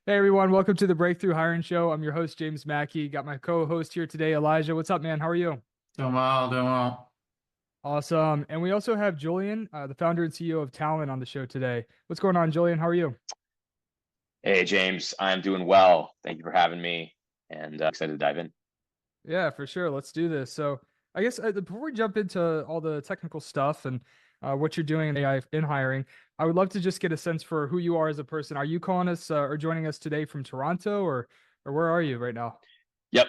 Hey everyone, welcome to the Breakthrough Hiring Show. I'm your host, James Mackey. Got my co-host here today, Elijah. What's up, man? How are you? Doing well, doing well. Awesome. And we also have Julian, the founder and CEO of Talin, on the show today. What's going on, Julian? How are you? Hey, James, I'm doing well. Thank you for having me and excited to dive in. Yeah, for sure. Let's do this. So, I guess before we jump into all the technical stuff and what you're doing in AI in hiring, I would love to just get a sense for who you are as a person. Are you calling us or joining us today from Toronto, or where are you right now? Yep,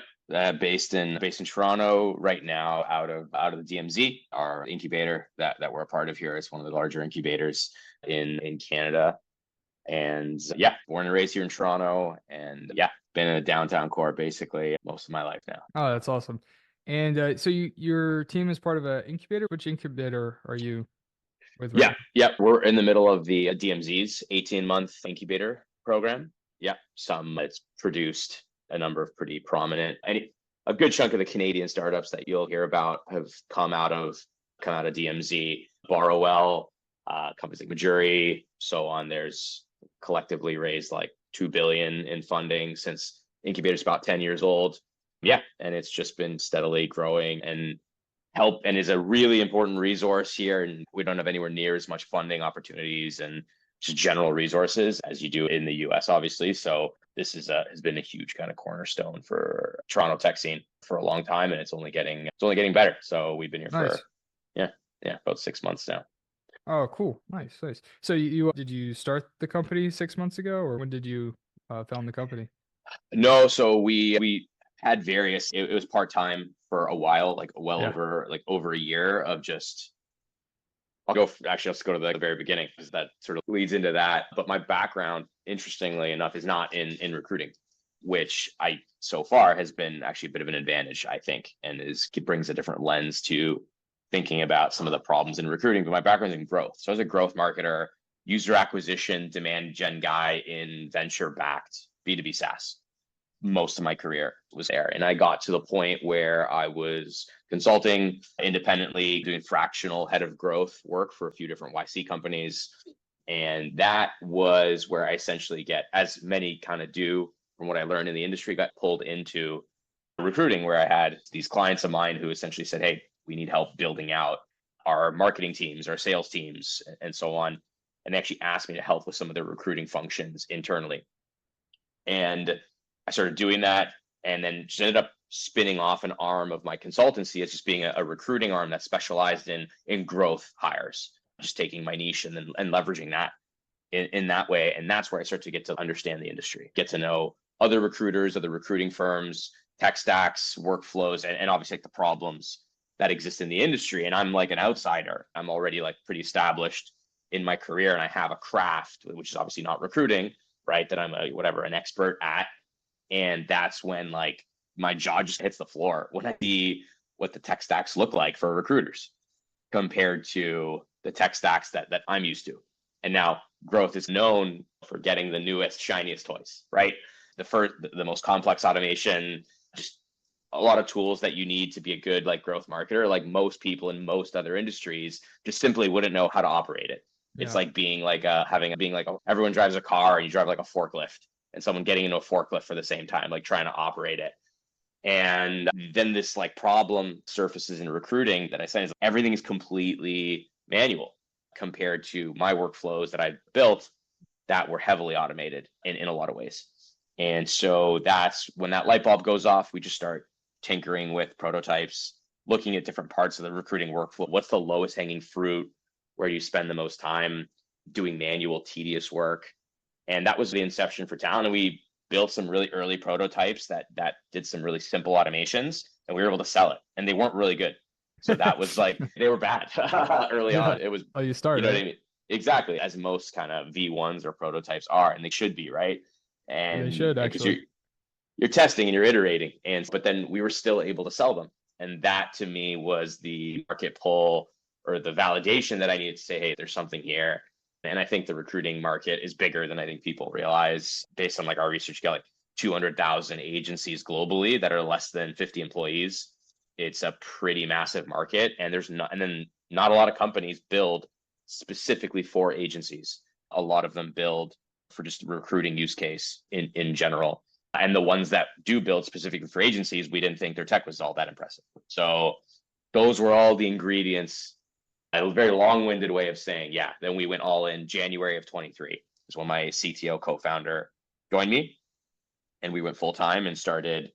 based in Toronto right now, out of the DMZ, our incubator that we're a part of here is one of the larger incubators in Canada. And yeah, born and raised here in Toronto, and yeah, been in a downtown core basically most of my life now. Oh, that's awesome. And so your team is part of an incubator. Which incubator are you with right Yeah, now? yeah, we're in the middle of the DMZ's 18-month incubator program. Yeah, it's produced a number of pretty prominent and a good chunk of the Canadian startups that you'll hear about have come out of DMZ, Borrowell, companies like Majuri, so on. There's collectively raised like 2 billion in funding since incubator's about 10 years old. Yeah, and it's just been steadily growing and help and is a really important resource here. And we don't have anywhere near as much funding opportunities and just general resources as you do in the US, obviously. So this has been a huge kind of cornerstone for Toronto tech scene for a long time, and it's only getting better. So we've been here Nice. for yeah, yeah, about 6 months now. Oh, cool. Nice, nice. So did you start the company 6 months ago, or when did you found the company? No, so we had various. It was part time for a while, like well Yeah. over a year of just. Actually, let's go to the very beginning because that sort of leads into that. But my background, interestingly enough, is not in recruiting, which I so far has been actually a bit of an advantage, I think, and it brings a different lens to thinking about some of the problems in recruiting. But my background is in growth. So I was a growth marketer, user acquisition, demand gen guy in venture backed B2B SaaS. Most of my career was there. And I got to the point where I was consulting independently, doing fractional head of growth work for a few different YC companies. And that was where I essentially get, as many kind of do from what I learned in the industry, got pulled into recruiting, where I had these clients of mine who essentially said, hey, we need help building out our marketing teams, our sales teams, and so on. And they actually asked me to help with some of their recruiting functions internally. And I started doing that, and then just ended up spinning off an arm of my consultancy as just being a recruiting arm that specialized in growth hires, just taking my niche and leveraging that in that way. And that's where I start to get to understand the industry, get to know other recruiters, other recruiting firms, tech stacks, workflows, and obviously like the problems that exist in the industry. And I'm like an outsider. I'm already like pretty established in my career, and I have a craft, which is obviously not recruiting, right? That I'm an expert at. And that's when like my jaw just hits the floor when I see what the tech stacks look like for recruiters compared to the tech stacks that I'm used to. And now growth is known for getting the newest, shiniest toys, right? The most complex automation, just a lot of tools that you need to be a good like growth marketer. Like most people in most other industries just simply wouldn't know how to operate it. It's Yeah. like everyone drives a car and you drive like a forklift, and someone getting into a forklift for the same time, like trying to operate it. And then this like problem surfaces in recruiting that I say is everything is completely manual compared to my workflows that I built that were heavily automated in a lot of ways. And so that's when that light bulb goes off. We just start tinkering with prototypes, looking at different parts of the recruiting workflow. What's the lowest hanging fruit? Where do you spend the most time doing manual, tedious work? And that was the inception for Talin. And we built some really early prototypes that did some really simple automations, and we were able to sell it. And they weren't really good. So that was like they were bad early Yeah. on. It was, Oh, you start, you know what right? I mean? Exactly, as most kind of V1s or prototypes are, and they should be, right? They And should because actually. you're testing and you're iterating, and but then we were still able to sell them. And that to me was the market pull or the validation that I needed to say, hey, there's something here. And I think the recruiting market is bigger than I think people realize. Based on like our research, you got like 200,000 agencies globally that are less than 50 employees. It's a pretty massive market, and then not a lot of companies build specifically for agencies. A lot of them build for just recruiting use case in general. And the ones that do build specifically for agencies, we didn't think their tech was all that impressive. So those were all the ingredients. A very long-winded way of saying, yeah, then we went all in January of 23 is when my CTO co-founder joined me, and we went full-time and started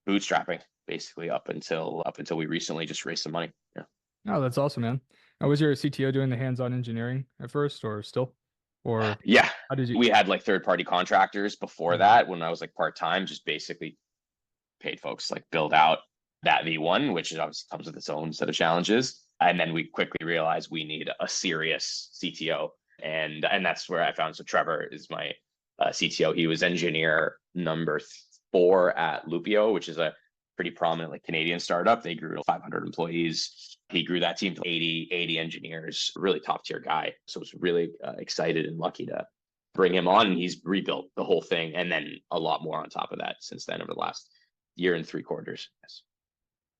bootstrapping basically up until we recently just raised some money. Yeah. Oh, that's awesome, man. Was your CTO doing the hands-on engineering at first or still? Or Yeah, how did you? we had like third-party contractors before that when I was like part-time, just basically paid folks like build out that V1, which obviously comes with its own set of challenges. And then we quickly realized we need a serious CTO. And that's where I found, so Trevor is my CTO. He was engineer number 4 at Lupio, which is a pretty prominent like Canadian startup. They grew to 500 employees. He grew that team to 80 engineers, really top tier guy. So I was really excited and lucky to bring him on. And he's rebuilt the whole thing. And then a lot more on top of that since then over the last year and 3 quarters. Yes.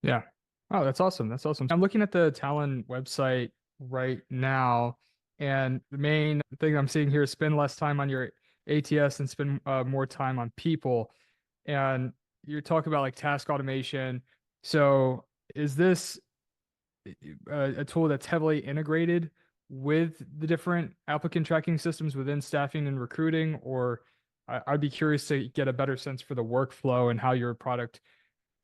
Yeah. Oh, that's awesome. That's awesome. I'm looking at the Talin website right now, and the main thing I'm seeing here is spend less time on your ATS and spend more time on people. And you're talking about like task automation. So is this a tool that's heavily integrated with the different applicant tracking systems within staffing and recruiting? Or I'd be curious to get a better sense for the workflow and how your product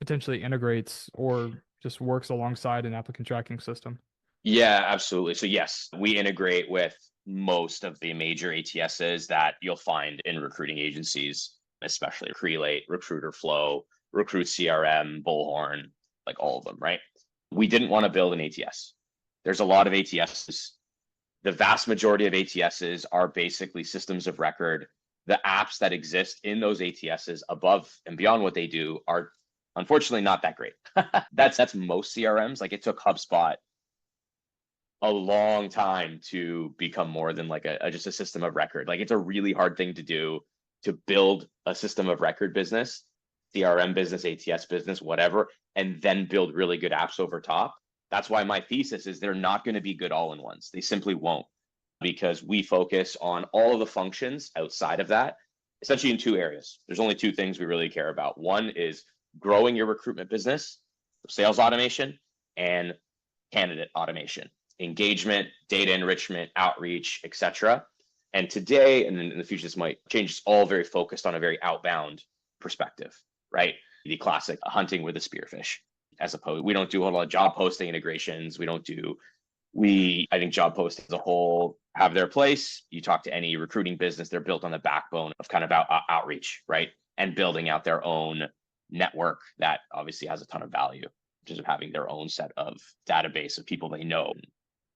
potentially integrates or just works alongside an applicant tracking system. Yeah, absolutely. So yes, we integrate with most of the major ATSs that you'll find in recruiting agencies, especially Prelate, Recruiter Flow, Recruit CRM, Bullhorn, like all of them, right? We didn't want to build an ATS. There's a lot of ATSs. The vast majority of ATSs are basically systems of record. The apps that exist in those ATSs above and beyond what they do are unfortunately not that great. That's most CRMs. Like it took HubSpot a long time to become more than like just a system of record. Like it's a really hard thing to do to build a system of record business, CRM business, ATS business, whatever, and then build really good apps over top. That's why my thesis is they're not going to be good all-in-ones. They simply won't, because we focus on all of the functions outside of that, essentially in 2 areas. There's only 2 things we really care about. One is growing your recruitment business, sales automation, and candidate automation, engagement, data enrichment, outreach, etc. And today, and in the future, this might change, it's all very focused on a very outbound perspective, right? The classic hunting with a spearfish, as opposed, we don't do a lot of job posting integrations. I think job postings as a whole have their place. You talk to any recruiting business, they're built on the backbone of kind of outreach, right? And building out their own network that obviously has a ton of value, just of having their own set of database of people they know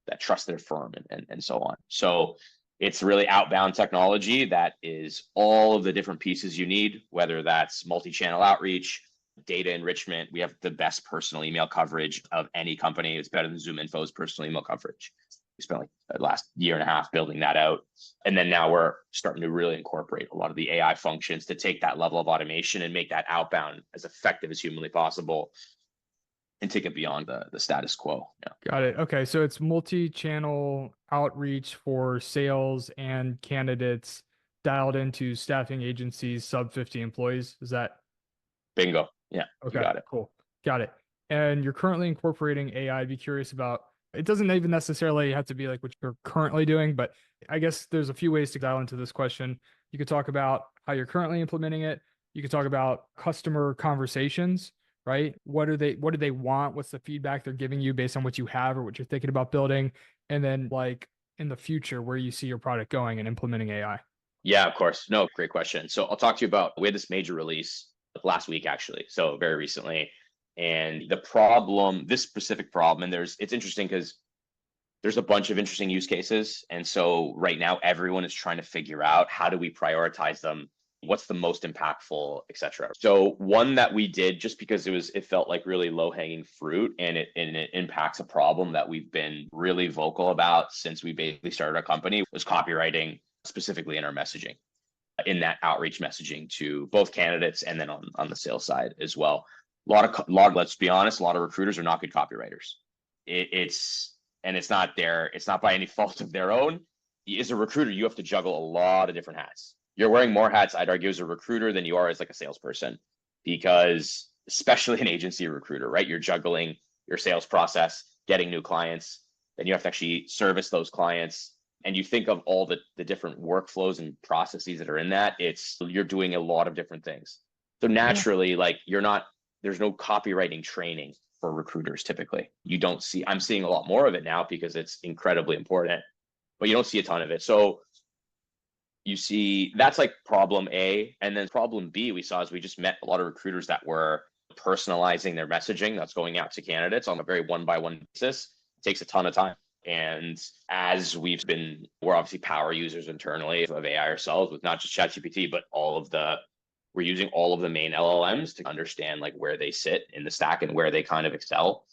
that trust their firm and so on. So it's really outbound technology that is all of the different pieces you need, whether that's multi-channel outreach, data enrichment. We have the best personal email coverage of any company. It's better than ZoomInfo's personal email coverage. We spent like the last year and a half building that out. And then now we're starting to really incorporate a lot of the AI functions to take that level of automation and make that outbound as effective as humanly possible and take it beyond the status quo. Yeah. Got it. Okay. So it's multi-channel outreach for sales and candidates dialed into staffing agencies sub 50 employees. Is that? Bingo. Yeah. Okay. You got it. Cool. Got it. And you're currently incorporating AI. I'd be curious about, it doesn't even necessarily have to be like what you're currently doing, but I guess there's a few ways to dial into this question. You could talk about how you're currently implementing it. You could talk about customer conversations, right? What do they want? What's the feedback they're giving you based on what you have or what you're thinking about building? And then like in the future, where you see your product going and implementing AI. Yeah, of course. No, great question. So I'll talk to you about, we had this major release last week, actually. So very recently. And this specific problem, and it's interesting because there's a bunch of interesting use cases. And so right now, everyone is trying to figure out how do we prioritize them? What's the most impactful, et cetera. So one that we did just because it felt like really low hanging fruit and it impacts a problem that we've been really vocal about since we basically started our company was copywriting, specifically in our messaging, in that outreach messaging to both candidates and then on the sales side as well. Let's be honest, a lot of recruiters are not good copywriters. It's not by any fault of their own. as a recruiter, you have to juggle a lot of different hats. You're wearing more hats, I'd argue, as a recruiter than you are as like a salesperson, because especially an agency recruiter, right? You're juggling your sales process, getting new clients, then you have to actually service those clients. And you think of all the different workflows and processes that are in that, you're doing a lot of different things. So naturally, like there's no copywriting training for recruiters typically. I'm seeing a lot more of it now because it's incredibly important, but you don't see a ton of it. So you see that's like problem A. And then problem B we saw is we just met a lot of recruiters that were personalizing their messaging that's going out to candidates on a very one-by-one basis. It takes a ton of time. And as we're obviously power users internally of AI ourselves with not just ChatGPT, but we're using all of the main LLMs to understand like where they sit in the stack and where they kind of excel.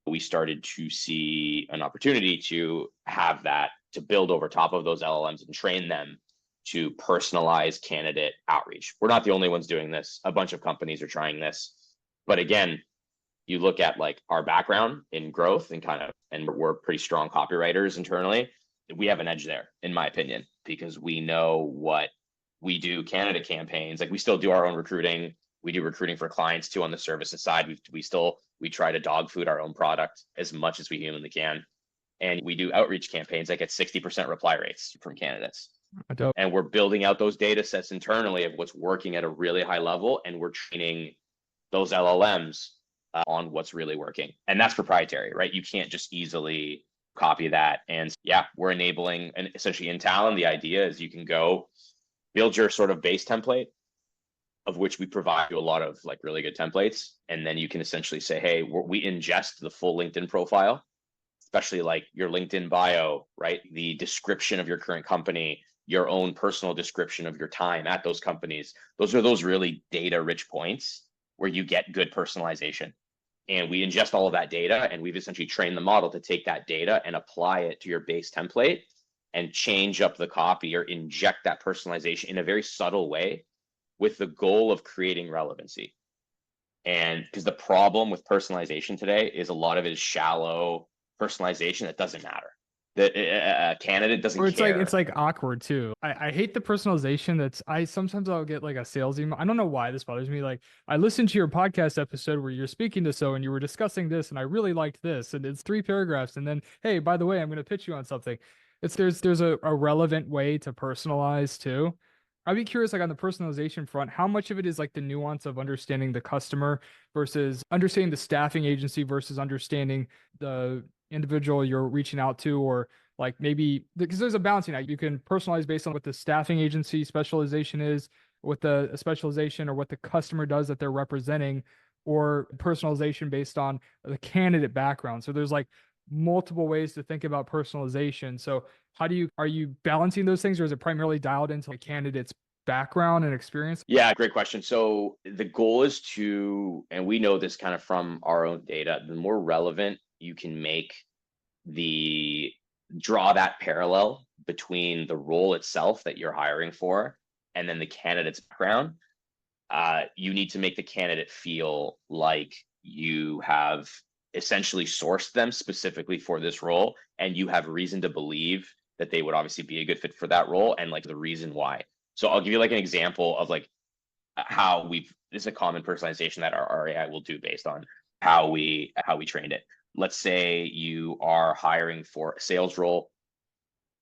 We started to see an opportunity to have that, to build over top of those LLMs and train them to personalize candidate outreach. We're not the only ones doing this. A bunch of companies are trying this. But again, you look at like our background in growth and we're pretty strong copywriters internally. We have an edge there, in my opinion, because we know what we do candidate campaigns. Like we still do our own recruiting. We do recruiting for clients too on the services side. We try to dog food our own product as much as we humanly can. And we do outreach campaigns that get 60% reply rates from candidates. And we're building out those data sets internally of what's working at a really high level. And we're training those LLMs on what's really working. And that's proprietary, right? You can't just easily copy that. And yeah, we're enabling, and essentially in Talin, the idea is you can go build your sort of base template, of which we provide you a lot of like really good templates. And then you can essentially say, hey, we ingest the full LinkedIn profile, especially like your LinkedIn bio, right? The description of your current company, your own personal description of your time at those companies. Those are those really data rich points where you get good personalization. And we ingest all of that data, and we've essentially trained the model to take that data and apply it to your base template and change up the copy or inject that personalization in a very subtle way with the goal of creating relevancy. And because the problem with personalization today is a lot of it is shallow personalization that doesn't matter. The candidate doesn't care. It's like awkward too. I hate the personalization. Sometimes I'll get like a sales email. I don't know why this bothers me. Like I listened to your podcast episode where you're speaking to so and you were discussing this and I really liked this and it's 3 paragraphs and then hey, by the way, I'm going to pitch you on something. There's a relevant way to personalize too. I'd be curious, like on the personalization front, how much of it is like the nuance of understanding the customer versus understanding the staffing agency versus understanding the individual you're reaching out to, or like maybe because there's a balancing act. You can personalize based on what the staffing agency specialization is, what the specialization or what the customer does that they're representing, or personalization based on the candidate background. So there's like multiple ways to think about personalization. So are you balancing those things, or is it primarily dialed into a candidate's background and experience? Yeah, great question. So the goal is and we know this kind of from our own data, the more relevant you can draw that parallel between the role itself that you're hiring for and then the candidate's background. You need to make the candidate feel like you have essentially sourced them specifically for this role, and you have reason to believe that they would obviously be a good fit for that role and like the reason why. So I'll give you like an example of like this is a common personalization that our AI will do based on how we trained it. Let's say you are hiring for a sales role,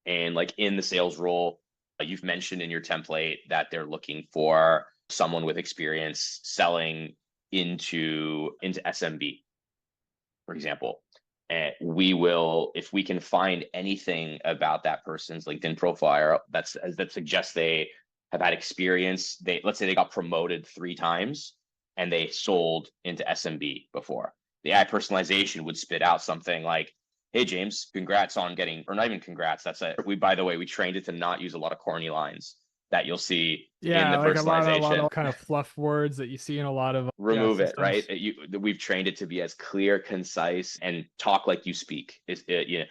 and like in the sales role, you've mentioned in your template that they're looking for someone with experience selling into SMB, for example. And if we can find anything about that person's LinkedIn profile that suggests they have had experience, let's say they got promoted 3 times and they sold into SMB before. The AI personalization would spit out something like, hey, James, congrats on getting, or not even congrats. By the way, we trained it to not use a lot of corny lines that you'll see in the like personalization. a lot of kind of fluff words that you see in a lot of remove it, right? We've trained it to be as clear, concise, and talk like you speak. To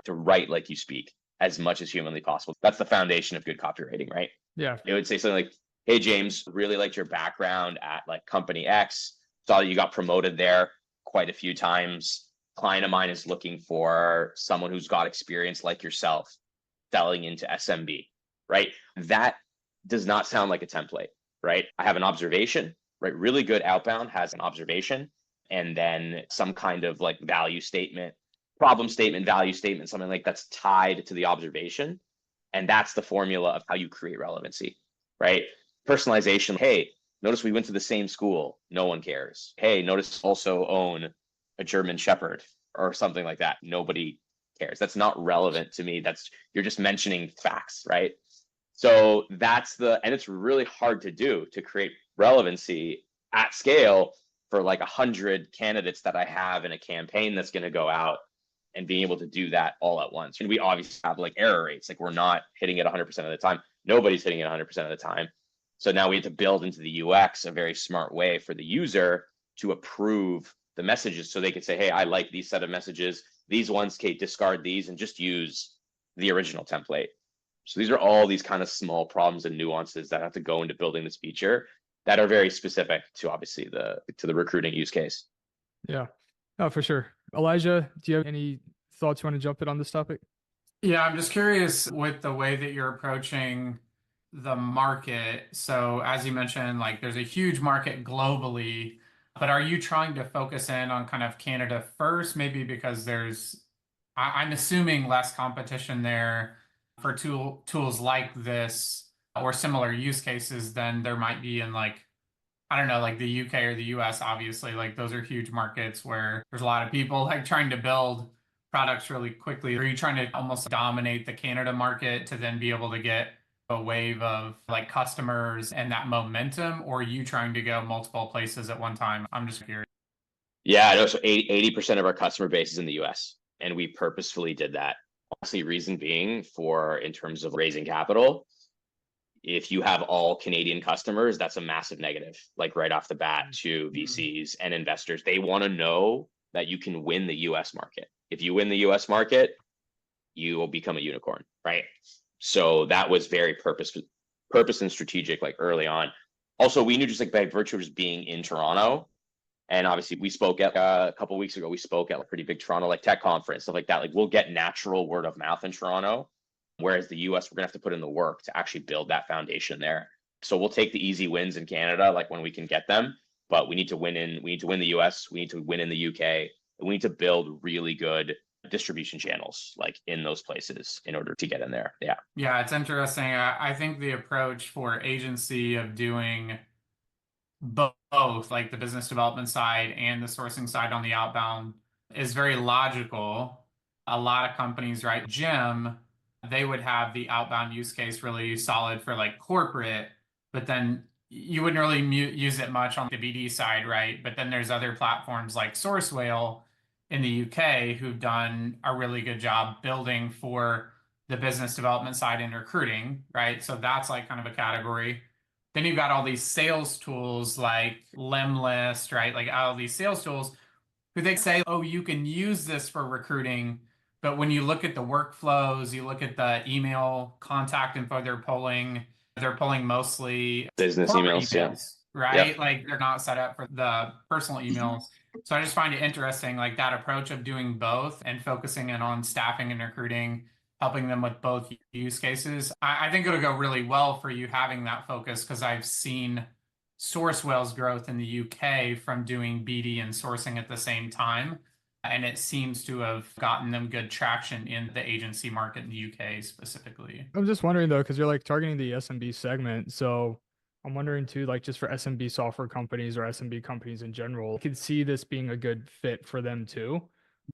write like you speak as much as humanly possible. That's the foundation of good copywriting, right? Yeah. It would say something like, hey, James, really liked your background at like company X. Saw that you got promoted there quite a few times. Client of mine is looking for someone who's got experience like yourself. selling into SMB, right? That does not sound like a template, right? I have an observation, right? Really good outbound has an observation and then some kind of like value statement, problem statement, value statement, something like that's tied to the observation. And that's the formula of how you create relevancy, right? Personalization. Hey, notice we went to the same school. No one cares. Hey, notice also own a German Shepherd or something like that. Nobody cares. That's not relevant to me. You're just mentioning facts, right? So and it's really hard to do, to create relevancy at scale for like 100 candidates that I have in a campaign that's going to go out, and being able to do that all at once. And we obviously have like error rates. Like we're not hitting it 100% of the time. Nobody's hitting it 100% of the time. So now we have to build into the UX a very smart way for the user to approve the messages, so they could say, hey, I like these set of messages. These ones, Kate, discard these and just use the original template. So these are all these kind of small problems and nuances that have to go into building this feature that are very specific to obviously to the recruiting use case. Yeah. Oh, for sure. Elijah, do you have any thoughts you want to jump in on this topic? Yeah, I'm just curious with the way that you're approaching the market. So as you mentioned, like there's a huge market globally, but are you trying to focus in on kind of Canada first? Maybe because I'm assuming less competition there for tools like this or similar use cases than there might be in like, I don't know, like the UK or the US, obviously, like those are huge markets where there's a lot of people like trying to build products really quickly. Are you trying to almost dominate the Canada market to then be able to get a wave of like customers and that momentum, or are you trying to go multiple places at one time? I'm just curious. Yeah, I know. So 80% of our customer base is in the US, and we purposefully did that. Honestly, reason being in terms of raising capital, if you have all Canadian customers, that's a massive negative, like right off the bat to VCs and investors. They want to know that you can win the US market. If you win the US market, you will become a unicorn, right? So that was very purpose and strategic, like early on. Also, we knew just like by virtue of just being in Toronto, and obviously we spoke at a couple of weeks ago, we spoke at a pretty big Toronto like tech conference, stuff like that. Like we'll get natural word of mouth in Toronto, whereas the US, we're gonna have to put in the work to actually build that foundation there. So we'll take the easy wins in Canada, like when we can get them, but we need to win the US, we need to win in the UK, and we need to build really good distribution channels like in those places in order to get in there. Yeah. Yeah, it's interesting. I think the approach for agency of doing both, like the business development side and the sourcing side on the outbound, is very logical. A lot of companies, right? Jim, they would have the outbound use case really solid for like corporate, but then you wouldn't really use it much on the BD side, right? But then there's other platforms like Sourcewell in the UK who've done a really good job building for the business development side and recruiting, right? So that's like kind of a category. Then you've got all these sales tools like Lemlist, right? Like all these sales tools who they say, oh, you can use this for recruiting. But when you look at the workflows, you look at the email contact info they're pulling mostly Business emails, yeah. right? Yep. Like they're not set up for the personal emails. So I just find it interesting, like that approach of doing both and focusing in on staffing and recruiting, helping them with both use cases. I think it'll go really well for you having that focus, because I've seen Sourcewell's growth in the UK from doing BD and sourcing at the same time. And it seems to have gotten them good traction in the agency market in the UK specifically. I'm just wondering though, because you're like targeting the SMB segment. So I'm wondering too, like just for SMB software companies or SMB companies in general, I could see this being a good fit for them too,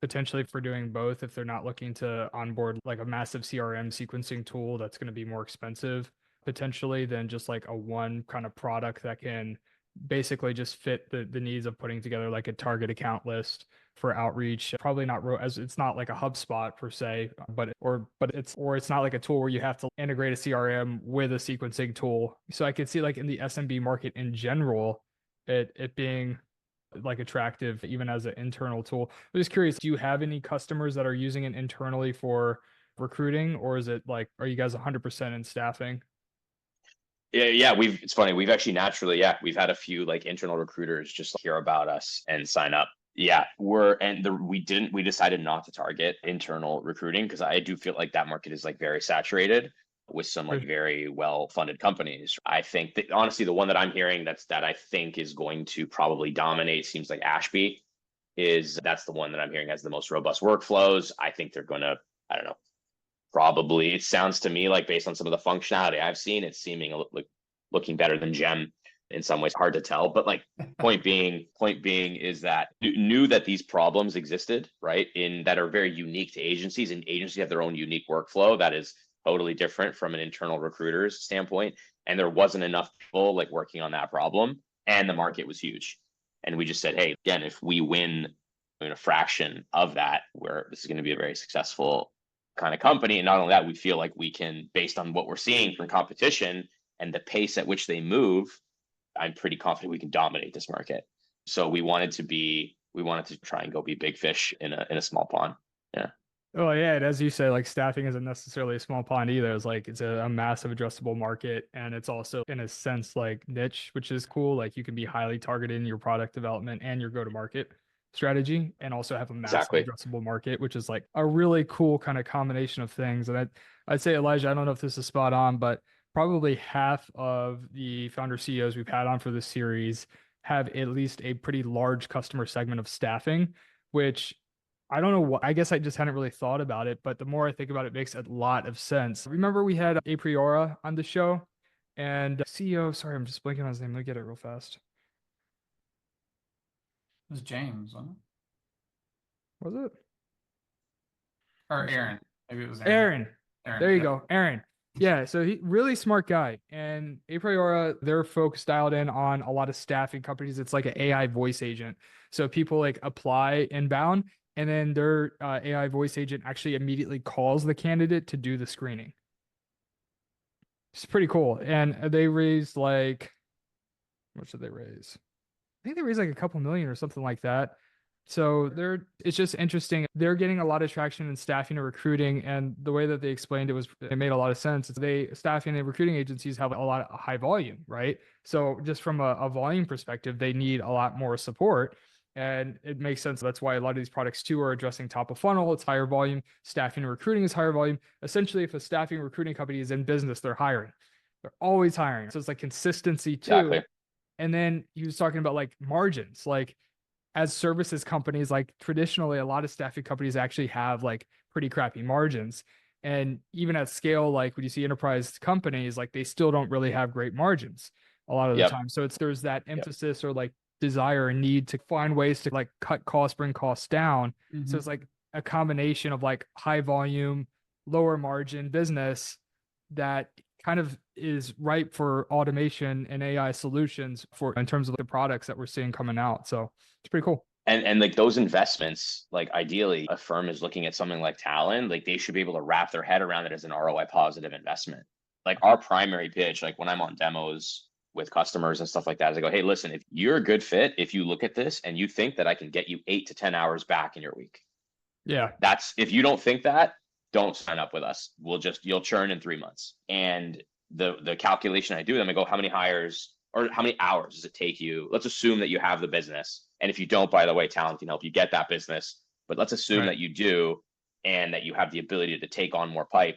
potentially for doing both if they're not looking to onboard like a massive CRM sequencing tool that's going to be more expensive potentially than just like a one kind of product that can basically just fit the needs of putting together like a target account list for outreach. Probably not as it's not like a HubSpot per se, but it's not like a tool where you have to integrate a CRM with a sequencing tool. So I could see like in the SMB market in general, it being like attractive even as an internal tool. I'm just curious, do you have any customers that are using it internally for recruiting, or is it like, are you guys 100% in staffing? Yeah, it's funny. We've actually naturally, we've had a few like internal recruiters just hear about us and sign up. Yeah, we decided not to target internal recruiting because I do feel like that market is like very saturated with some like very well-funded companies. I think that honestly, the one that I'm hearing that I think is going to probably dominate seems like Ashby that's the one that I'm hearing has the most robust workflows. I think they're gonna, I don't know, probably it sounds to me like based on some of the functionality I've seen, it's seeming like looking better than Gem in some ways. Hard to tell, but like point being is that knew that these problems existed, right? In that are very unique to agencies, and agencies have their own unique workflow that is totally different from an internal recruiter's standpoint. And there wasn't enough people like working on that problem, and the market was huge. And we just said, hey, again, if we win a fraction of that, where this is going to be a very successful kind of company. And not only that, we feel like we can, based on what we're seeing from competition and the pace at which they move, I'm pretty confident we can dominate this market. So we wanted to try and go be big fish in a small pond. Yeah. Oh yeah, and as you say, like staffing isn't necessarily a small pond either. It's like it's a massive addressable market, and it's also in a sense like niche, which is cool. Like you can be highly targeted in your product development and your go-to-market strategy, and also have a massive Exactly. addressable market, which is like a really cool kind of combination of things. And I'd say, Elijah, I don't know if this is spot on, but probably half of the founder CEOs we've had on for this series have at least a pretty large customer segment of staffing, which I don't know what, I guess I just hadn't really thought about it, but the more I think about it, it makes a lot of sense. Remember we had a Priora on the show and CEO, sorry, I'm just blanking on his name. Let me get it real fast. It was James, wasn't it? Was it? Or Aaron. Maybe it was Aaron. Aaron. There you Yeah. go. Aaron. Yeah, so he really smart guy. And a Priora, their folks dialed in on a lot of staffing companies. It's like an AI voice agent. So people like apply inbound, and then their AI voice agent actually immediately calls the candidate to do the screening. It's pretty cool. And they raised like, how much did they raise? I think they raised like a couple million or something like that. So it's just interesting. They're getting a lot of traction in staffing and recruiting. And the way that they explained it was, it made a lot of sense. Staffing and recruiting agencies have a lot of high volume, right? So just from a volume perspective, they need a lot more support. And it makes sense. That's why a lot of these products too are addressing top of funnel. It's higher volume. Staffing and recruiting is higher volume. Essentially, if a staffing and recruiting company is in business, they're hiring. They're always hiring. So it's like consistency too. Exactly. And then he was talking about like margins, like as services companies, like traditionally, a lot of staffing companies actually have like pretty crappy margins. And even at scale, like when you see enterprise companies, like they still don't really have great margins a lot of the Yep. time. So there's that emphasis or like desire and need to find ways to like cut costs, bring costs down. So it's like a combination of like high volume, lower margin business that kind of is ripe for automation and AI solutions for in terms of the products that we're seeing coming out. So it's pretty cool. And like those investments, like ideally a firm is looking at something like Talin, like they should be able to wrap their head around it as an ROI positive investment. Like our primary pitch, like when I'm on demos with customers and stuff like that, is I go, hey, listen, if you're a good fit, if you look at this and you think that I can get you 8 to 10 hours back in your week. Yeah. If you don't think that, don't sign up with us. You'll churn in 3 months. And the calculation I do, then I go, how many hires or how many hours does it take you? Let's assume that you have the business. And if you don't, by the way, Talin can help you get that business. But let's assume that you do and that you have the ability to take on more pipe.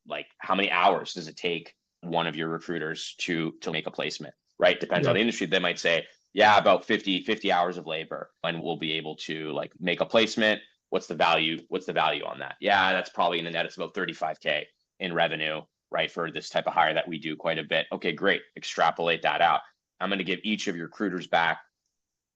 Like how many hours does it take one of your recruiters to make a placement, right? Depends on the industry. They might say, yeah, about 50 hours of labor and we'll be able to like make a placement. What's the value on that? Yeah, that's probably in the net. It's about 35K in revenue, right? For this type of hire that we do quite a bit. Okay, great. Extrapolate that out. I'm going to give each of your recruiters back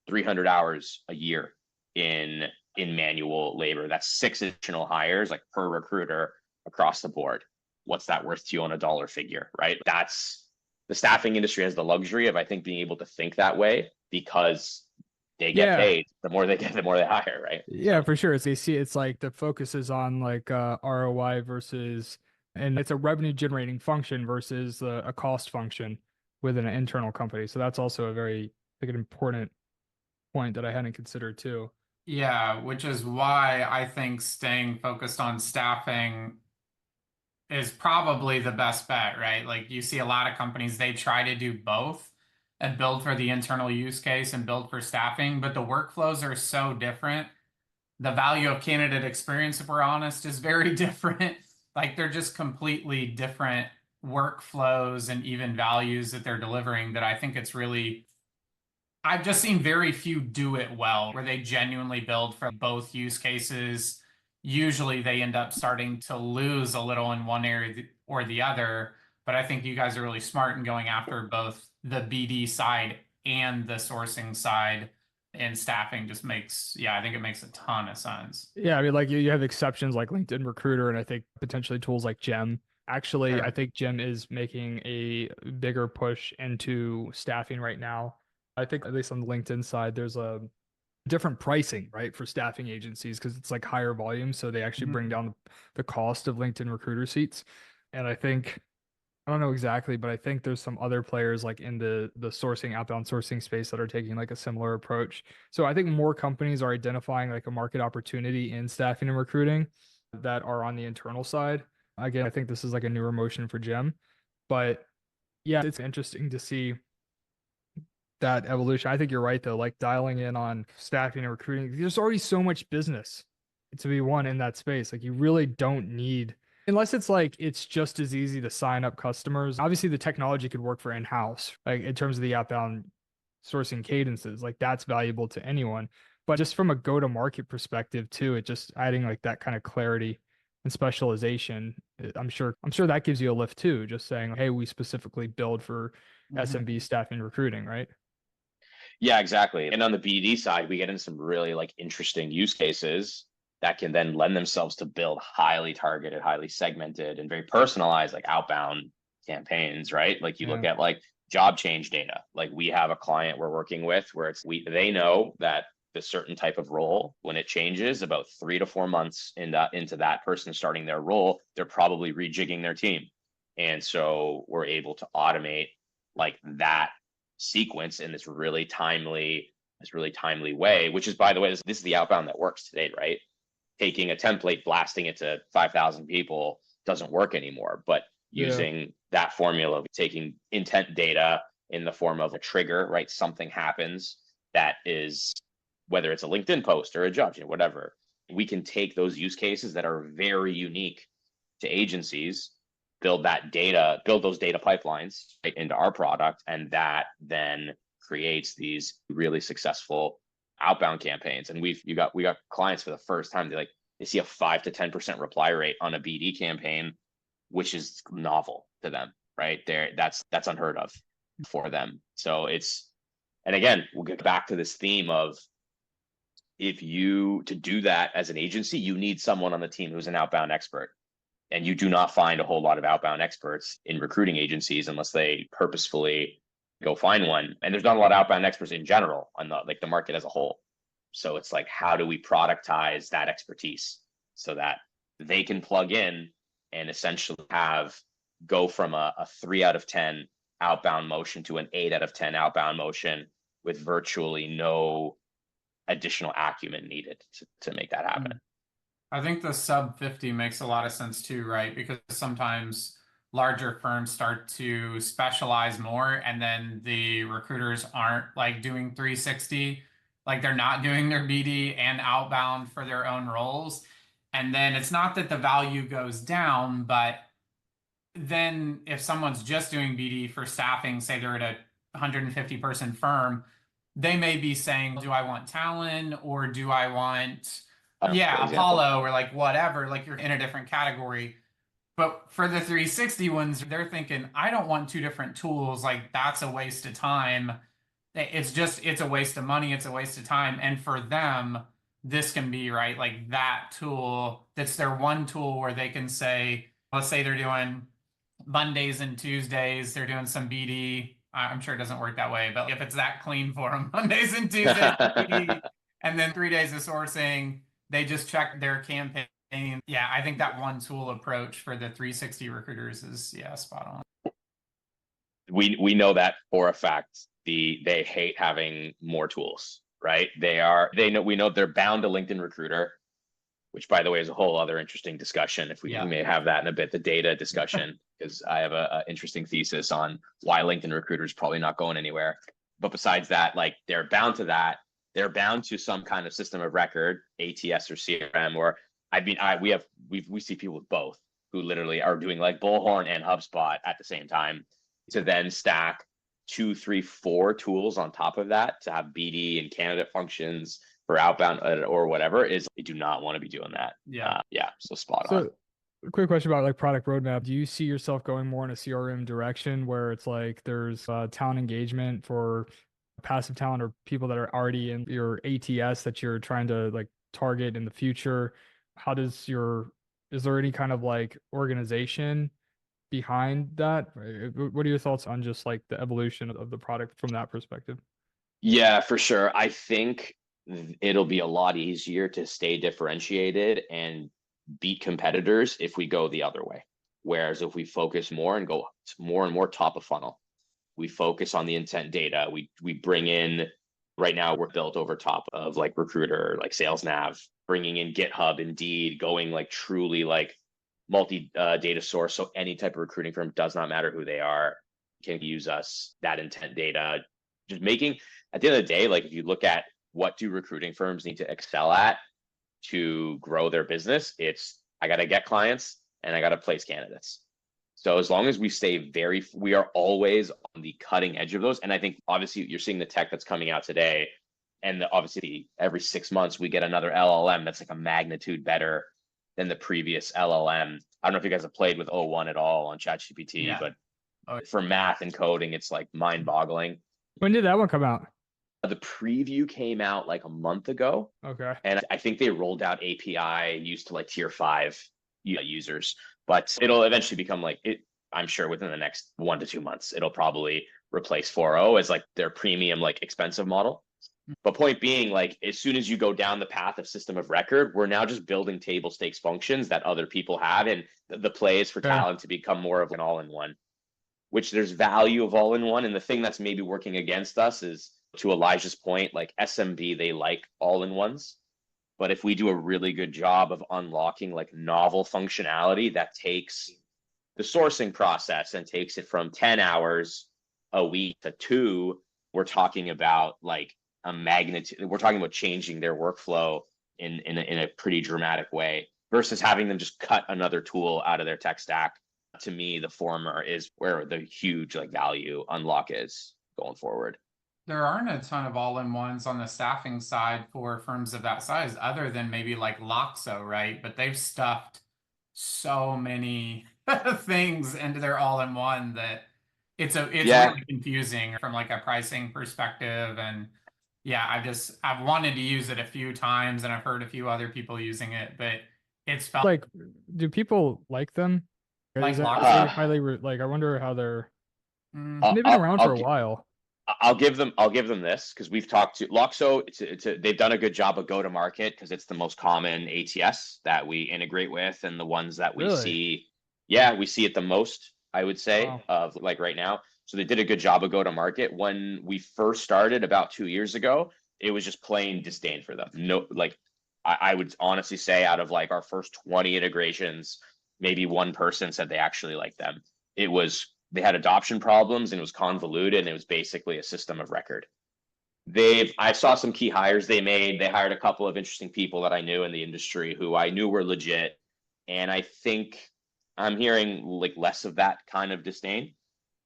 300 hours a year in manual labor. That's 6 additional hires like per recruiter across the board. What's that worth to you on a dollar figure, right? That's the staffing industry has the luxury of, I think, being able to think that way because they get paid. The more they get, the more they hire, right? Yeah, for sure. As they see, it's like the focus is on like ROI versus, and it's a revenue generating function versus a cost function within an internal company. So that's also a very like an important point that I hadn't considered too. Yeah, which is why I think staying focused on staffing is probably the best bet, right? Like you see a lot of companies, they try to do both and build for the internal use case and build for staffing, but the workflows are so different. The value of candidate experience, if we're honest, is very different. Like they're just completely different workflows and even values that they're delivering that I think it's really, I've just seen very few do it well, where they genuinely build for both use cases. Usually they end up starting to lose a little in one area or the other. But I think you guys are really smart in going after both the BD side and the sourcing side. And staffing just makes, yeah, I think it makes a ton of sense. Yeah, I mean, like you have exceptions like LinkedIn Recruiter, and I think potentially tools like Gem. Actually, I Sure. think Gem is making a bigger push into staffing right now. I think at least on the LinkedIn side, there's a different pricing, right, for staffing agencies because it's like higher volume, so they actually bring down the cost of LinkedIn Recruiter seats. And I think I don't know exactly, but I think there's some other players like in the sourcing, outbound sourcing space that are taking like a similar approach. So I think more companies are identifying like a market opportunity in staffing and recruiting that are on the internal side. Again, I think this is like a newer motion for Gem, but yeah, it's interesting to see that evolution. I think you're right though, like dialing in on staffing and recruiting. There's already so much business to be won in that space. Like you really don't need unless it's like it's just as easy to sign up customers. Obviously the technology could work for in-house, like in terms of the outbound sourcing cadences, like that's valuable to anyone. But just from a go-to-market perspective too, it just adding like that kind of clarity and specialization, I'm sure that gives you a lift too, just saying, hey, we specifically build for Mhm. SMB staffing recruiting, right? Yeah, exactly. And on the BD side, we get into some really like interesting use cases that can then lend themselves to build highly targeted, highly segmented, and very personalized like outbound campaigns, right? Like you look Yeah. at like job change data. Like we have a client we're working with where they know that the certain type of role, when it changes about 3 to 4 months into that person starting their role, they're probably rejigging their team. And so we're able to automate like that sequence in this really timely way, which is, by the way, this is the outbound that works today, right? Taking a template, blasting it to 5,000 people doesn't work anymore, but Yeah. using that formula of taking intent data in the form of a trigger, right? Something happens that is, whether it's a LinkedIn post or a job, whatever, we can take those use cases that are very unique to agencies, build those data pipelines right into our product, and that then creates these really successful outbound campaigns. And we got clients for the first time, they see a 5 to 10% reply rate on a BD campaign, which is novel to them, right? That's unheard of for them. So and again, we'll get back to this theme of, if you to do that as an agency, you need someone on the team who's an outbound expert. And you do not find a whole lot of outbound experts in recruiting agencies unless they purposefully go find one. And there's not a lot of outbound experts in general on the market as a whole. So it's like, how do we productize that expertise so that they can plug in and essentially go from a 3 out of 10 outbound motion to an 8 out of 10 outbound motion with virtually no additional acumen needed to make that happen. I think the sub 50 makes a lot of sense too, right? Because sometimes larger firms start to specialize more and then the recruiters aren't like doing 360, like they're not doing their BD and outbound for their own roles. And then it's not that the value goes down, but then if someone's just doing BD for staffing, say they're at a 150 person firm, they may be saying, do I want Talin or do I want, For yeah, example. Apollo or like whatever, like you're in a different category. But for the 360 ones, they're thinking, I don't want two different tools. Like that's a waste of time. It's a waste of money. It's a waste of time. And for them, this can be right, like that tool, that's their one tool where they can say, let's say they're doing Mondays and Tuesdays, they're doing some BD. I'm sure it doesn't work that way, but if it's that clean for them, Mondays and Tuesdays BD, and then 3 days of sourcing, they just check their campaign. Yeah, I think that one tool approach for the 360 recruiters is, yeah, spot on. We know that for a fact. They hate having more tools, right? We know they're bound to LinkedIn Recruiter. which by the way is a whole other interesting discussion. If we may have that in a bit, the data discussion, because I have a interesting thesis on why LinkedIn Recruiter is probably not going anywhere. But besides that, like they're bound to that. They're bound to some kind of system of record, ATS or CRM, or we see people with both who literally are doing like Bullhorn and HubSpot at the same time, to then stack 2, 3, 4 tools on top of that to have BD and candidate functions for outbound or whatever. Is I do not want to be doing that. So spot on. A quick question about like product roadmap. Do you see yourself going more in a CRM direction where it's like there's talent engagement for passive talent or people that are already in your ATS that you're trying to like target in the future? Is there any kind of like organization behind that? What are your thoughts on just like the evolution of the product from that perspective? Yeah, for sure. I think it'll be a lot easier to stay differentiated and beat competitors if we go the other way. Whereas if we focus more and go more and more top of funnel, we focus on the intent data. We bring in, right now we're built over top of like Recruiter, like Sales Nav, bringing in GitHub, Indeed, going like truly like multi data source. So any type of recruiting firm, does not matter who they are, can use us, that intent data. Just making, at the end of the day, like if you look at what do recruiting firms need to excel at to grow their business, it's I got to get clients and I got to place candidates. So as long as we stay we are always on the cutting edge of those. And I think obviously you're seeing the tech that's coming out today, and obviously every 6 months we get another LLM that's like a magnitude better than the previous LLM. I don't know if you guys have played with O1 at all on ChatGPT, but for math and coding, it's like mind boggling. When did that one come out? The preview came out like a month ago. Okay. And I think they rolled out API used to like tier 5 users, but it'll eventually become like it. I'm sure within the next 1 to 2 months, it'll probably replace 4.0 as like their premium, like expensive model. But point being, like as soon as you go down the path of system of record, we're now just building table stakes functions that other people have. And the play is for Talin to become more of an all-in-one, which there's value of all-in-one. And the thing that's maybe working against us is, to Elijah's point, like SMB, they like all-in-ones. But if we do a really good job of unlocking like novel functionality that takes the sourcing process and takes it from 10 hours a week to 2, we're talking about like a magnitude. We're talking about changing their workflow in a pretty dramatic way versus having them just cut another tool out of their tech stack. To me, the former is where the huge like value unlock is going forward. There aren't a ton of all-in-ones on the staffing side for firms of that size, other than maybe like Loxo, right? But they've stuffed so many things into their all-in-one that it's really confusing from like a pricing perspective. And I've wanted to use it a few times, and I've heard a few other people using it, but it's felt like, do people like them? Like highly like, I wonder how they've been around for a while. I'll give them this, because we've talked to Loxo. They've done a good job of go to market, because it's the most common ATS that we integrate with, and the ones that we see. Yeah, we see it the most, I would say, of like right now. So they did a good job of go to market. When we first started about 2 years ago, it was just plain disdain for them. No, like I would honestly say out of like our first 20 integrations, maybe one person said they actually liked them. They had adoption problems, and it was convoluted, and it was basically a system of record. I saw some key hires they made. They hired a couple of interesting people that I knew in the industry who I knew were legit. And I think I'm hearing like less of that kind of disdain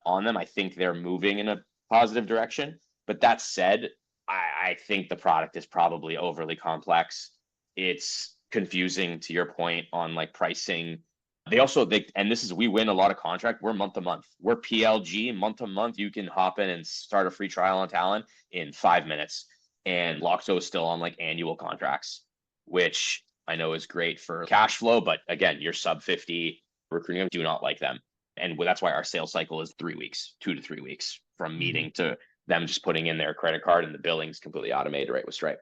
on them. I think they're moving in a positive direction. But that said, I think the product is probably overly complex. It's confusing, to your point on like pricing. We win a lot of contract. We're month to month. We're PLG month to month. You can hop in and start a free trial on Talin in 5 minutes. And Loxo is still on like annual contracts, which I know is great for cash flow. But again, you're sub 50 recruiting, do not like them. And that's why our sales cycle is 3 weeks, 2 to 3 weeks from meeting to them just putting in their credit card, and the billing's completely automated, right, with Stripe.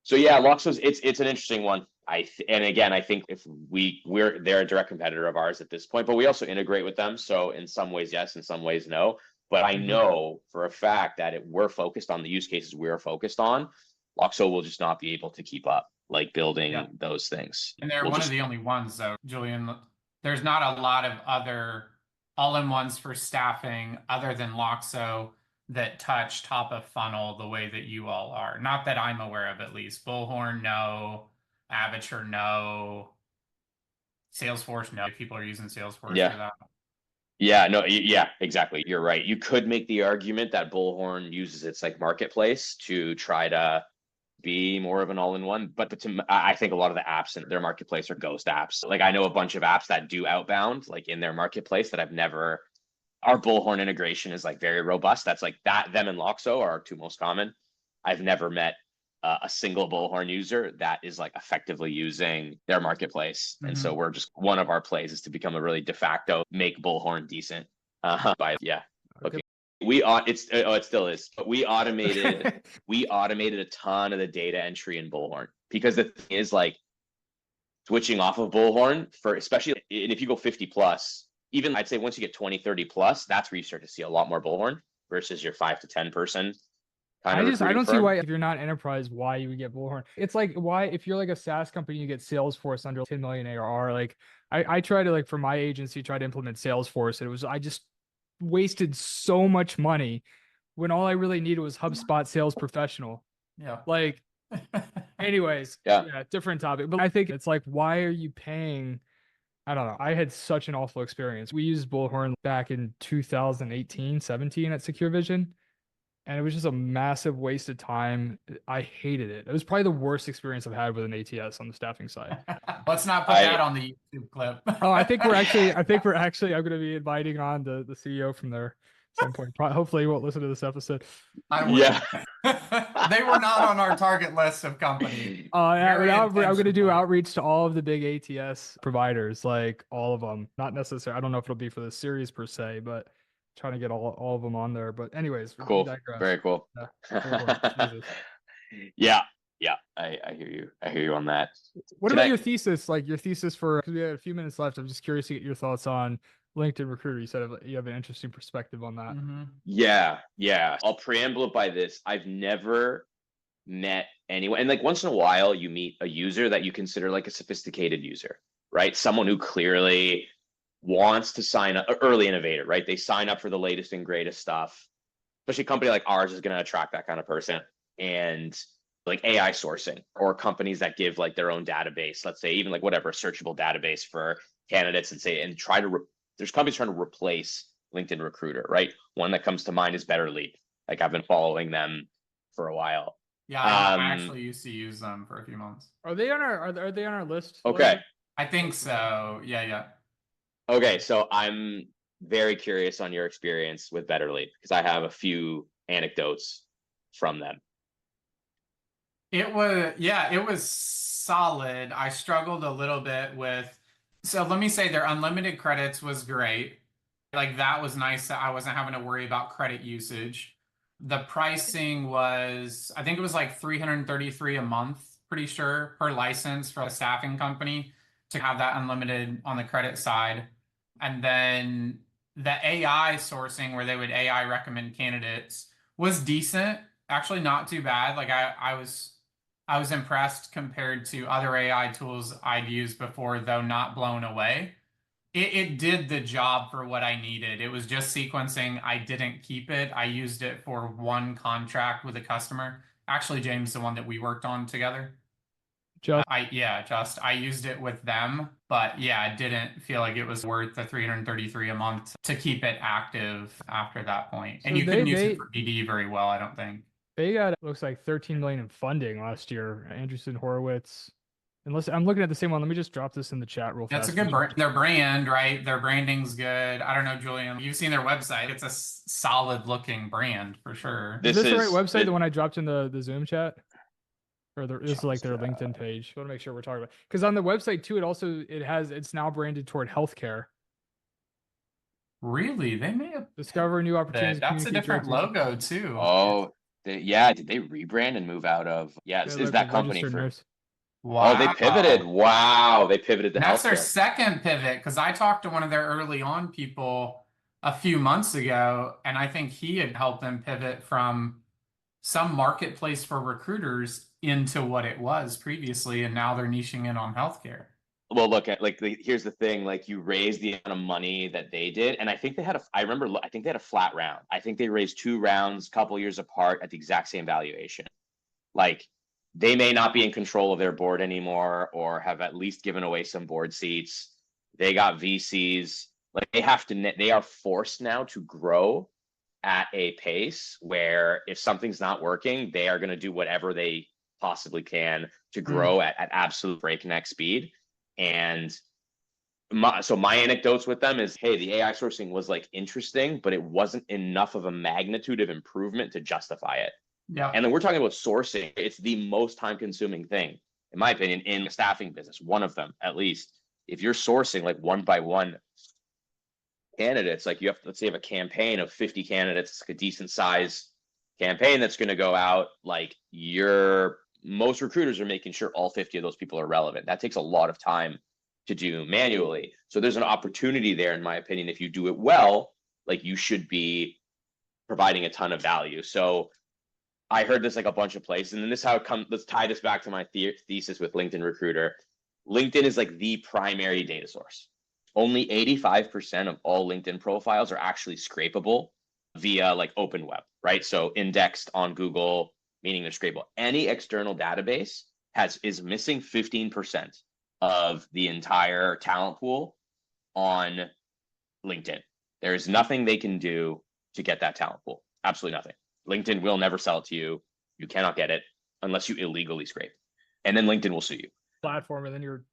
So yeah, Loxo's it's an interesting one. And again, I think if they're a direct competitor of ours at this point, but we also integrate with them. So in some ways, yes, in some ways, no. But I know for a fact that if we're focused on the use cases we're focused on, Loxo will just not be able to keep up like building Yeah. those things. And they're one of the only ones, though, Julian. There's not a lot of other all-in-ones for staffing other than Loxo that touch top of funnel the way that you all are. Not that I'm aware of, at least. Bullhorn, no. Avature, no. Salesforce, no. People are using Salesforce for that. Yeah, no, yeah, exactly. You're right. You could make the argument that Bullhorn uses its like marketplace to try to be more of an all-in-one, but I think a lot of the apps in their marketplace are ghost apps. Like I know a bunch of apps that do outbound like in their marketplace that I've never. Our Bullhorn integration is like very robust. That's like that. Them and Loxo are our two most common. I've never met a single Bullhorn user that is like effectively using their marketplace. And so we're just, one of our plays is to become a really de facto make Bullhorn decent. Okay. It still is, but we automated a ton of the data entry in Bullhorn, because the thing is like switching off of Bullhorn for, especially if you go 50 plus, even I'd say once you get 20, 30 plus, that's where you start to see a lot more Bullhorn versus your 5 to 10 person. I don't see why, if you're not enterprise, why you would get Bullhorn. It's like, why, if you're like a SaaS company, you get Salesforce under 10 million ARR. Like I try to, like, for my agency, try to implement Salesforce. And I just wasted so much money when all I really needed was HubSpot Sales Professional. Yeah. Like, anyways, yeah, different topic. But I think it's like, why are you paying? I don't know. I had such an awful experience. We used Bullhorn back in 2018, 17 at Secure Vision. And it was just a massive waste of time. I hated it. It was probably the worst experience I've had with an ATS on the staffing side. Let's not put that on the YouTube clip. I think we're actually, I'm going to be inviting on the CEO from there at some point. Hopefully he won't listen to this episode. Yeah. They were not on our target list of company. I'm going to do outreach to all of the big ATS providers, like all of them. Not necessarily, I don't know if it'll be for the series per se, but trying to get all of them on there. But anyways, cool. Very cool. Yeah. I hear you on that. What about your thesis? Like your thesis for, because we have a few minutes left. I'm just curious to get your thoughts on LinkedIn Recruiter. You said you have an interesting perspective on that. Yeah. I'll preamble it by this. I've never met anyone, and like once in a while you meet a user that you consider like a sophisticated user, right? Someone who clearly wants to sign up, early innovator, right? They sign up for the latest and greatest stuff. Especially a company like ours is going to attract that kind of person. And like AI sourcing, or companies that give like their own database, let's say even like whatever, searchable database for candidates, and try to, there's companies trying to replace LinkedIn Recruiter, right? One that comes to mind is Better Lead. Like I've been following them for a while. Yeah, I actually used to use them for a few months. Are they on our list? Okay. I think so. Yeah. Okay, so I'm very curious on your experience with Better Lead, because I have a few anecdotes from them. It was solid. I struggled a little bit with, so let me say their unlimited credits was great. Like that was nice that I wasn't having to worry about credit usage. The pricing was, I think it was like $333 a month, pretty sure, per license for a staffing company to have that unlimited on the credit side. And then the AI sourcing, where they would AI recommend candidates, was decent. Actually, not too bad. Like I was impressed compared to other AI tools I'd used before, though not blown away. It did the job for what I needed. It was just sequencing. I didn't keep it. I used it for one contract with a customer. Actually, James, the one that we worked on together. I used it with them, but yeah, I didn't feel like it was worth the $333 a month to keep it active after that point. And you couldn't use it for BD very well, I don't think. They got, looks like 13 million in funding last year. Andreessen Horowitz. Unless I'm looking at the same one, let me just drop this in the chat real fast. That's a good brand. Their brand, right? Their branding's good. I don't know, Julian. You've seen their website. It's a solid looking brand for sure. Is this the right website? The one I dropped in the Zoom chat? Or this is like their LinkedIn page. I want to make sure we're talking about, because on the website too, it's now branded toward healthcare. Really? They may have discover new opportunities. That's a different logo too. Oh, did they rebrand and move out of? Yeah, is that company for? Nurse. Wow. Oh, they pivoted. Wow, they pivoted to healthcare. That's their second pivot, because I talked to one of their early on people a few months ago, and I think he had helped them pivot from some marketplace for recruiters into what it was previously, and now they're niching in on healthcare. Well, look at here's the thing, like you raise the amount of money that they did. And I think they had I think they had a flat round. I think they raised 2 rounds a couple years apart at the exact same valuation. Like they may not be in control of their board anymore, or have at least given away some board seats. They got VCs. Like they are forced now to grow at a pace where if something's not working, they are going to do whatever they possibly can to grow at absolute breakneck speed. And so my anecdotes with them is, hey, the AI sourcing was like interesting, but it wasn't enough of a magnitude of improvement to justify it. Yeah. And then we're talking about sourcing. It's the most time consuming thing, in my opinion, in the staffing business, one of them at least. If you're sourcing like one by one candidates, like you have, let's say you have a campaign of 50 candidates, like a decent size campaign that's going to go out, like most recruiters are making sure all 50 of those people are relevant. That takes a lot of time to do manually. So there's an opportunity there, in my opinion. If you do it well, like you should be providing a ton of value. So I heard this like a bunch of places, and then this is how it comes. Let's tie this back to my thesis with LinkedIn Recruiter. LinkedIn is like the primary data source. Only 85% of all LinkedIn profiles are actually scrapable via like open web, right? So indexed on Google, meaning they're scrapable. Any external database is missing 15% of the entire talent pool on LinkedIn. There is nothing they can do to get that talent pool. Absolutely nothing. LinkedIn will never sell it to you. You cannot get it unless you illegally scrape. And then LinkedIn will sue you. Platform, and then you're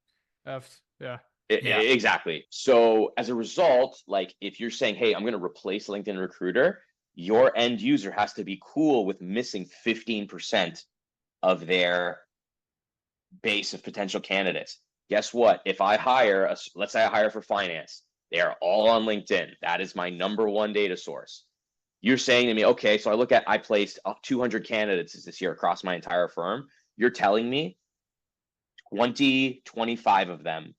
effed. Yeah. Exactly. So as a result, like if you're saying, hey, I'm going to replace LinkedIn Recruiter, your end user has to be cool with missing 15% of their base of potential candidates. Guess what? If I hire, let's say I hire for finance, they are all on LinkedIn. That is my number one data source. You're saying to me, okay, so I placed 200 candidates this year across my entire firm. You're telling me 25 of them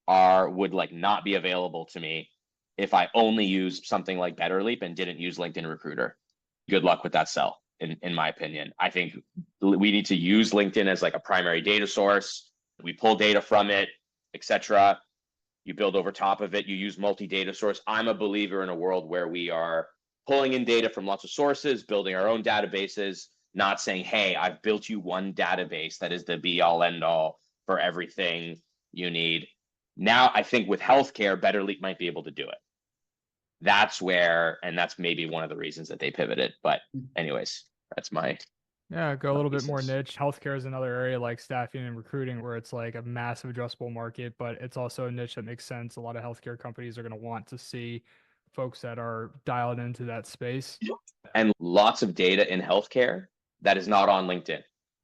would like not be available to me if I only use something like BetterLeap and didn't use LinkedIn Recruiter. Good luck with that sell, in my opinion. I think we need to use LinkedIn as like a primary data source. We pull data from it, etc. You build over top of it. You use multi-data source. I'm a believer in a world where we are pulling in data from lots of sources, building our own databases, not saying, hey, I've built you one database that is the be all end all for everything you need. Now, I think with healthcare, BetterLeap might be able to do it. That's maybe one of the reasons that they pivoted. But anyways, that's my go a little bit more niche. Healthcare is another area like staffing and recruiting where it's like a massive addressable market, but it's also a niche that makes sense. A lot of healthcare companies are going to want to see folks that are dialed into that space. And lots of data in healthcare that is not on LinkedIn.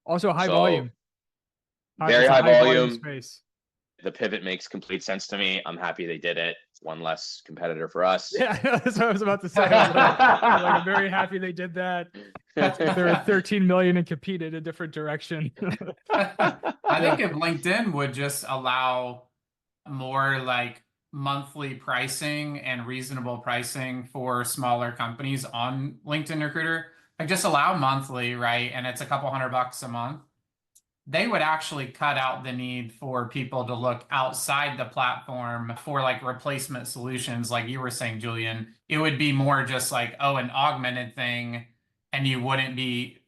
Also high volume. Very high volume space. The pivot makes complete sense to me. I'm happy they did it. It's one less competitor for us. Yeah, that's what I was about to say. I'm very happy they did that. There were 13 million and competed a different direction. I think if LinkedIn would just allow more like monthly pricing and reasonable pricing for smaller companies on LinkedIn Recruiter, like just allow monthly, right? And it's a couple $100 a month. They would actually cut out the need for people to look outside the platform for like replacement solutions. Like you were saying, Julian, it would be more just like, an augmented thing. And you wouldn't be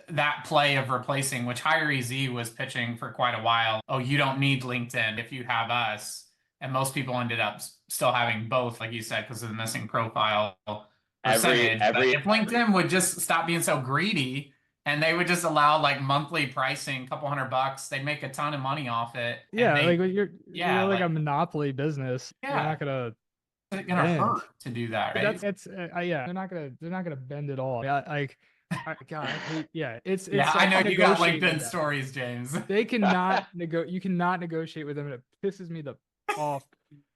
that play of replacing, which HireEZ was pitching for quite a while. Oh, you don't need LinkedIn if you have us. And most people ended up still having both, like you said, because of the missing profile percentage. If LinkedIn would just stop being so greedy, and they would just allow like monthly pricing, couple $100, they'd make a ton of money off it. Yeah, you're like a monopoly business. Yeah. You're not gonna. It's gonna hurt to do that, right? They're not gonna bend at all. Yeah, like. God, it's I know you got LinkedIn stories, James. They cannot you cannot negotiate with them, and it pisses me off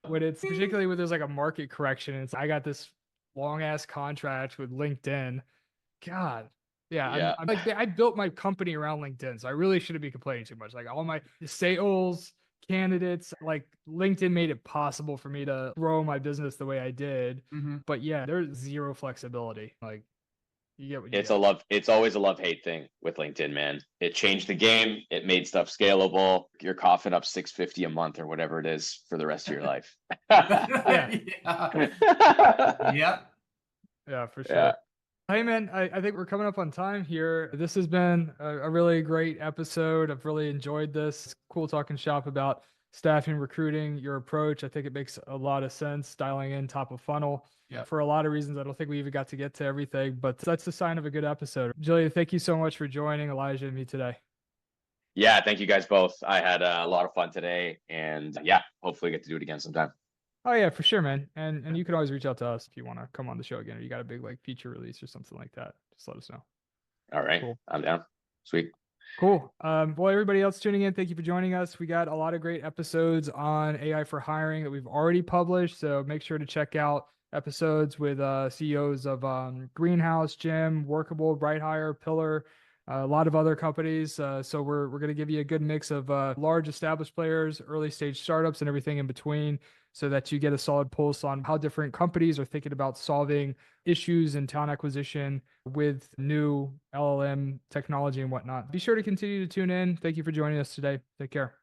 when it's particularly when there's like a market correction. And I got this long ass contract with LinkedIn. God. Yeah. I'm like, I built my company around LinkedIn, so I really shouldn't be complaining too much. Like all my sales candidates, like LinkedIn made it possible for me to grow my business the way I did. Mm-hmm. But yeah, there's zero flexibility. Like, You get what you It's get. it's always a love-hate thing with LinkedIn, man. It changed the game. It made stuff scalable. You're coughing up 650 a month or whatever it is for the rest of your life. Yeah. Yep. Yeah, for Yeah. sure. Hey man, I think we're coming up on time here. This has been a really great episode. I've really enjoyed this. It's cool talking shop about staffing, recruiting, your approach. I think it makes a lot of sense dialing in top of funnel. Yep. For a lot of reasons. I don't think we even got to get to everything, but that's the sign of a good episode. Julian, thank you so much for joining Elijah and me today. Yeah, thank you guys both. I had a lot of fun today, and yeah, hopefully get to do it again sometime. Oh yeah, for sure, man. And you can always reach out to us if you want to come on the show again, or you got a big like feature release or something like that. Just let us know. All right. Cool. I'm down. Sweet. Cool. Well, everybody else tuning in, thank you for joining us. We got a lot of great episodes on AI for hiring that we've already published. So make sure to check out episodes with CEOs of Greenhouse, Gym, Workable, Bright Hire, Pillar, a lot of other companies. So we're going to give you a good mix of large established players, early stage startups, and everything in between, so that you get a solid pulse on how different companies are thinking about solving issues in talent acquisition with new LLM technology and whatnot. Be sure to continue to tune in. Thank you for joining us today. Take care.